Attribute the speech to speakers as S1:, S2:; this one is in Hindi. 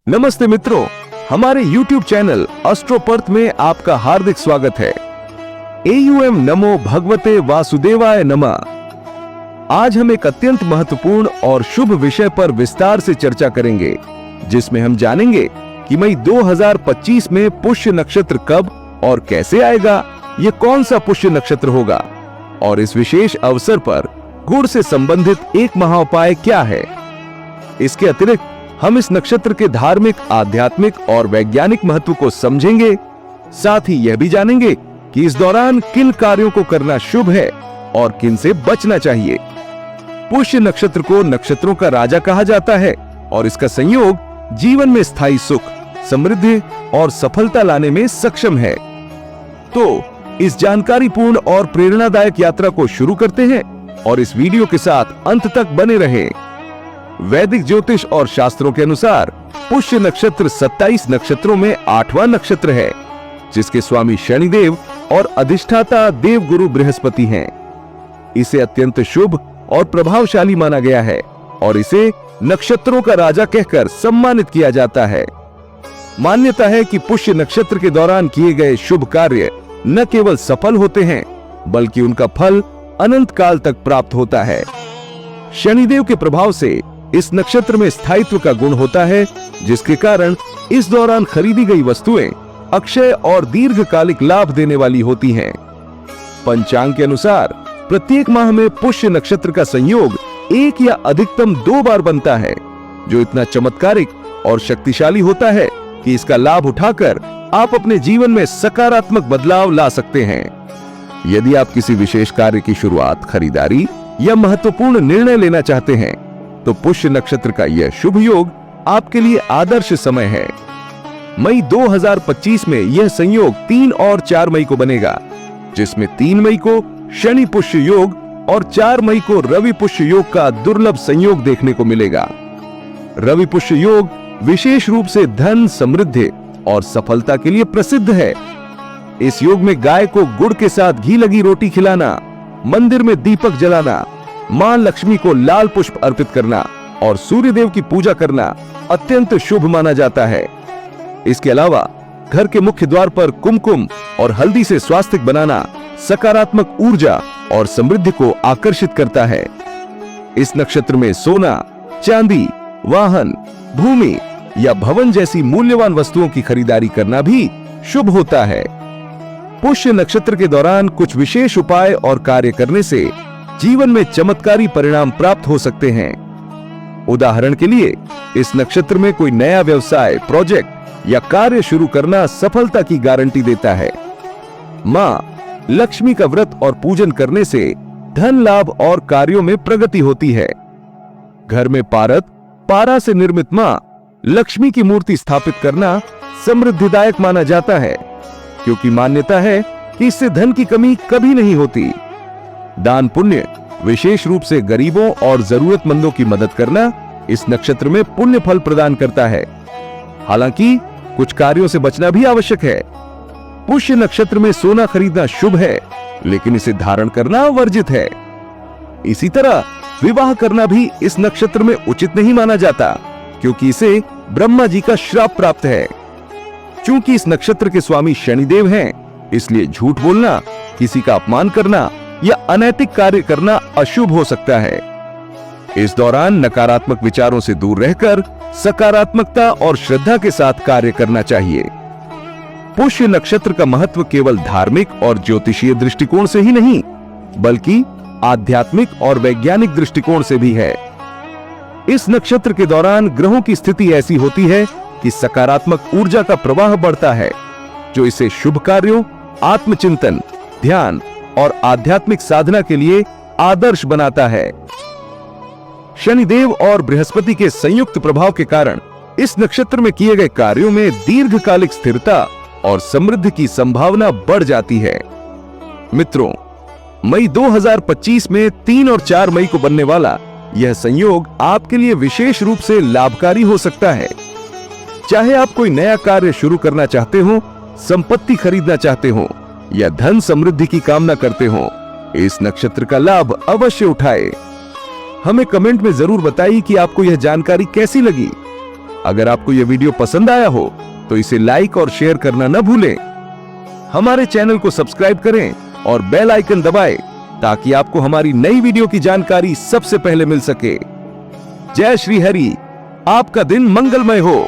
S1: नमस्ते मित्रों, हमारे YouTube चैनल एस्ट्रोपर्थ में आपका हार्दिक स्वागत है। AUM नमो भगवते वासुदेवाय नमः। आज हम एक अत्यंत महत्वपूर्ण और शुभ विषय पर विस्तार से चर्चा करेंगे, जिसमें हम जानेंगे कि मई 2025 में पुष्य नक्षत्र कब और कैसे आएगा, ये कौन सा पुष्य नक्षत्र होगा और इस विशेष अवसर पर गुड़ से संबंधित एक महाउपाय क्या है। इसके अतिरिक्त हम इस नक्षत्र के धार्मिक, आध्यात्मिक और वैज्ञानिक महत्व को समझेंगे। साथ ही यह भी जानेंगे कि इस दौरान किन कार्यों को करना शुभ है और किन से बचना चाहिए। पुष्य नक्षत्र को नक्षत्रों का राजा कहा जाता है और इसका संयोग जीवन में स्थायी सुख, समृद्धि और सफलता लाने में सक्षम है। तो इस जानकारीपूर्ण और प्रेरणादायक यात्रा को शुरू करते हैं और इस वीडियो के साथ अंत तक बने रहें। वैदिक ज्योतिष और शास्त्रों के अनुसार पुष्य नक्षत्र 27 नक्षत्रों में 8वां नक्षत्र है, जिसके स्वामी शनिदेव और अधिष्ठाता देवगुरु बृहस्पति हैं। इसे अत्यंत शुभ और प्रभावशाली माना गया है और इसे नक्षत्रों का राजा कहकर सम्मानित किया जाता है। मान्यता है कि पुष्य नक्षत्र के दौरान किए गए शुभ कार्य न केवल सफल होते हैं, बल्कि उनका फल अनंत काल तक प्राप्त होता है। शनिदेव के प्रभाव से इस नक्षत्र में स्थायित्व का गुण होता है, जिसके कारण इस दौरान खरीदी गई वस्तुएं अक्षय और दीर्घकालिक लाभ देने वाली होती हैं। पंचांग के अनुसार प्रत्येक माह में पुष्य नक्षत्र का संयोग एक या अधिकतम 2 बार बनता है, जो इतना चमत्कारिक और शक्तिशाली होता है कि इसका लाभ उठाकर आप अपने जीवन में सकारात्मक बदलाव ला सकते हैं। यदि आप किसी विशेष कार्य की शुरुआत, खरीदारी या महत्वपूर्ण निर्णय लेना चाहते हैं, तो पुष्य नक्षत्र का यह शुभ योग आपके लिए आदर्श समय है। मई 2025 में यह संयोग 3 और 4 मई को बनेगा, जिसमें 3 मई को शनि पुष्य योग और 4 मई को रवि पुष्य योग का दुर्लभ संयोग देखने को मिलेगा। रवि पुष्य योग विशेष रूप से धन, समृद्धि और सफलता के लिए प्रसिद्ध है। इस योग में गाय को गुड़ के साथ घी लगी रोटी खिलाना, मंदिर में दीपक जलाना, मां लक्ष्मी को लाल पुष्प अर्पित करना और सूर्य देव की पूजा करना अत्यंत शुभ माना जाता है। इसके अलावा घर के मुख्य द्वार पर कुमकुम और हल्दी से स्वास्तिक बनाना सकारात्मक ऊर्जा और समृद्धि को आकर्षित करता है। इस नक्षत्र में सोना, चांदी, वाहन, भूमि या भवन जैसी मूल्यवान वस्तुओं की खरीदारी करना भी शुभ होता है। पुष्य नक्षत्र के दौरान कुछ विशेष उपाय और कार्य करने से जीवन में चमत्कारी परिणाम प्राप्त हो सकते हैं। उदाहरण के लिए, इस नक्षत्र में कोई नया व्यवसाय, प्रोजेक्ट या कार्य शुरू करना सफलता की गारंटी देता है। मां लक्ष्मी का व्रत और पूजन करने से धन लाभ और कार्यों में प्रगति होती है। घर में पारा से निर्मित मां लक्ष्मी की मूर्ति स्थापित करना समृद्धिदायक माना जाता है, क्योंकि मान्यता है कि इससे धन की कमी कभी नहीं होती। दान पुण्य, विशेष रूप से गरीबों और जरूरतमंदों की मदद करना इस नक्षत्र में पुण्य फल प्रदान करता है। हालांकि कुछ कार्यों से बचना भी आवश्यक है। पुष्य नक्षत्र में सोना खरीदना शुभ है, लेकिन इसे धारण करना वर्जित है। इसी तरह विवाह करना भी इस नक्षत्र में उचित नहीं माना जाता, क्योंकि इसे ब्रह्मा जी का श्राप प्राप्त है। चूंकि इस नक्षत्र के स्वामी शनिदेव हैं, इसलिए झूठ बोलना, किसी का अपमान करना या अनैतिक कार्य करना अशुभ हो सकता है। इस दौरान नकारात्मक विचारों से दूर रहकर सकारात्मकता और श्रद्धा के साथ कार्य करना चाहिए। पुष्य नक्षत्र का महत्व केवल धार्मिक और ज्योतिषीय दृष्टिकोण से ही नहीं, बल्कि आध्यात्मिक और वैज्ञानिक दृष्टिकोण से भी है। इस नक्षत्र के दौरान ग्रहों की स्थिति ऐसी होती है कि सकारात्मक ऊर्जा का प्रवाह बढ़ता है, जो इसे शुभ कार्यों, आत्मचिंतन, ध्यान और आध्यात्मिक साधना के लिए आदर्श बनाता है। शनिदेव और बृहस्पति के संयुक्त प्रभाव के कारण इस नक्षत्र में किए गए कार्यों में दीर्घकालिक स्थिरता और समृद्धि की संभावना बढ़ जाती है। मित्रों, मई 2025 में 3 और 4 मई को बनने वाला यह संयोग आपके लिए विशेष रूप से लाभकारी हो सकता है। चाहे आप कोई नया कार्य शुरू करना चाहते हो, संपत्ति खरीदना चाहते हो या धन समृद्धि की कामना करते हो, इस नक्षत्र का लाभ अवश्य उठाएं। हमें कमेंट में जरूर बताइए कि आपको यह जानकारी कैसी लगी। अगर आपको यह वीडियो पसंद आया हो तो इसे लाइक और शेयर करना न भूलें। हमारे चैनल को सब्सक्राइब करें और बेल आइकन दबाएं ताकि आपको हमारी नई वीडियो की जानकारी सबसे पहले मिल सके। जय श्री हरि, आपका दिन मंगलमय हो।